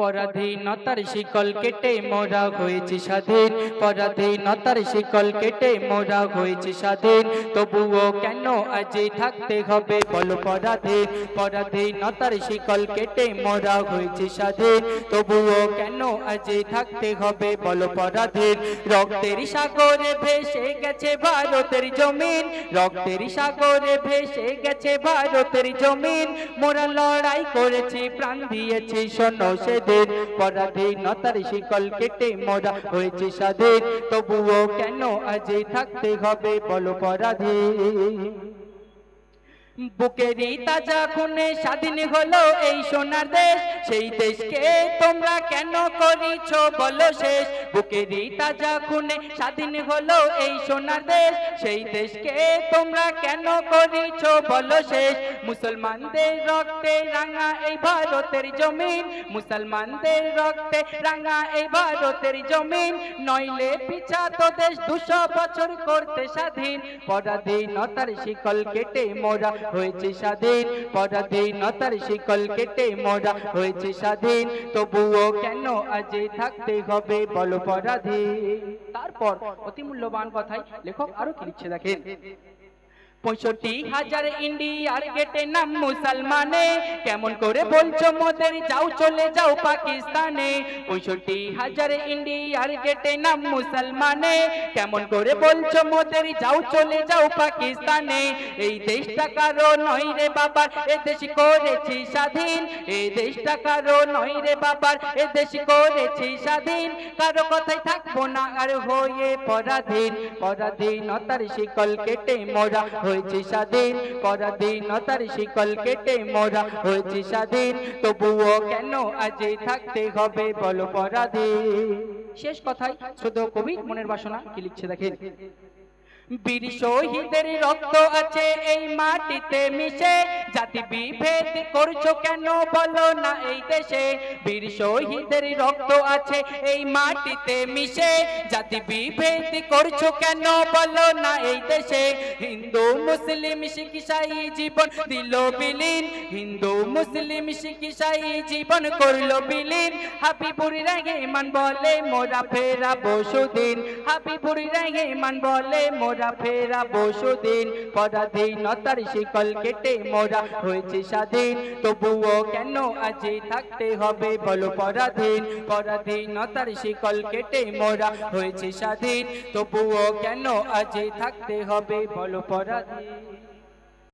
পরাধীনতার শিকল কেটে মোরা হয়েছে স্বাধীন, পরাধীনতার শিকল কেটে মোরা হয়েছে স্বাধীন। তবুও কেন আজই থাকতে হবে বলো পরাধীন, পরাধীনতার শিকল কেটে মোরা হয়েছে স্বাধীন। তবুও কেন আজই থাকতে হবে বলো পরাধীন। রক্তের সাগরে ভেসে গেছে ভারতের জমিন, রক্তের সাগরে ভেসে গেছে ভারতের জমিন। মোরা লড়াই করেছি, প্রাণ দিয়েছি, শোনো সেদিন। পরাধীনতার শিকল কেটে মোরা হয়েছে স্বাধীন। তবুও কেন আজই থাকতে হবে বলো পরাধীন। বুকেরই তাজা খুনে স্বাধীন হলো এই সোনার দেশ, সেই দেশকে তোমরা কেন করিছো বলো শেষ। বুকেরই তাজা খুনে স্বাধীন হলো এই সোনার দেশ, সেই দেশকে তোমরা কেন করিছো বলো শেষ। মুসলমানদের রক্তে রাঙা এই ভারতের জমিন, মুসলমানদের রক্তে রাঙা এই ভারতের জমিন। নইলে পিছাতো দেশ 200 বছর করতে স্বাধীন। পরাধীনতার শিকল কেটে মোরা হয়েছে স্বাধীন, পরাধীনতার শিকল কেটে মোরা হয়েছে স্বাধীন। তবুও কেন আজই থাকতে হবে বলো পরাধীন। তারপর অতি মূল্যবান কথায় লেখক আরো কি লিখছে দেখেন। 65,000 ইন্ডিয়ার গেটে নাম মুসলমানে, কেমন করে বলছো মোদের যাও চলে যাও পাকিস্তানে। 65,000 ইন্ডিয়ার গেটে নাম মুসলমানে, কেমন করে বলছো মোদের যাও চলে যাও পাকিস্তানে। এই দেশটা কারো নয় রে বাবার, এ দেশ করেছি স্বাধীন। এই দেশটা কারো নয় রে বাবার, এ দেশ করেছি স্বাধীন। কারো কথাই থাকবো না আর হয়ে পরাধীন। পরাধীনতার শিকল কেটে মোরা হয়েছে স্বাধীন, পরাধীনতার শিকল কেটে মোরা হয়েছে স্বাধীন। তবুও কেন আজই থাকতে হবে বলো পরাধীন। শেষ কথায় শুধু কবি মনের বাসনা কি লিখছে দেখেন। বীর শহীদের রক্ত আছে এই মাটিতে মিশে, জাতি বিভেদ করছো কেন বলো না এই দেশে। বীর শহীদের রক্ত আছে এই মাটিতে মিশে, জাতি বিভেদ করছো কেন বলো না এই দেশে। হিন্দু মুসলিম শিখ ইসাই জীবন দিল বিলীন, হিন্দু মুসলিম শিখ ইসাই জীবন করলো বিলীন। হাবিবুর রহমান বলে মোরা ফেরাবো সুদিন, হাবিবুর রহমান বলে মোরা ফেরাবো সুদিন। পরাধীনতার শিকল কেটে মোরা হয়েছে স্বাধীন। তবুও কেন আজই থাকতে হবে বলো পরাধীন, পরাধীনতার শিকল কেটে মোরা হয়েছে স্বাধীন। তবুও কেন আজই থাকতে হবে বলো পরাধীন।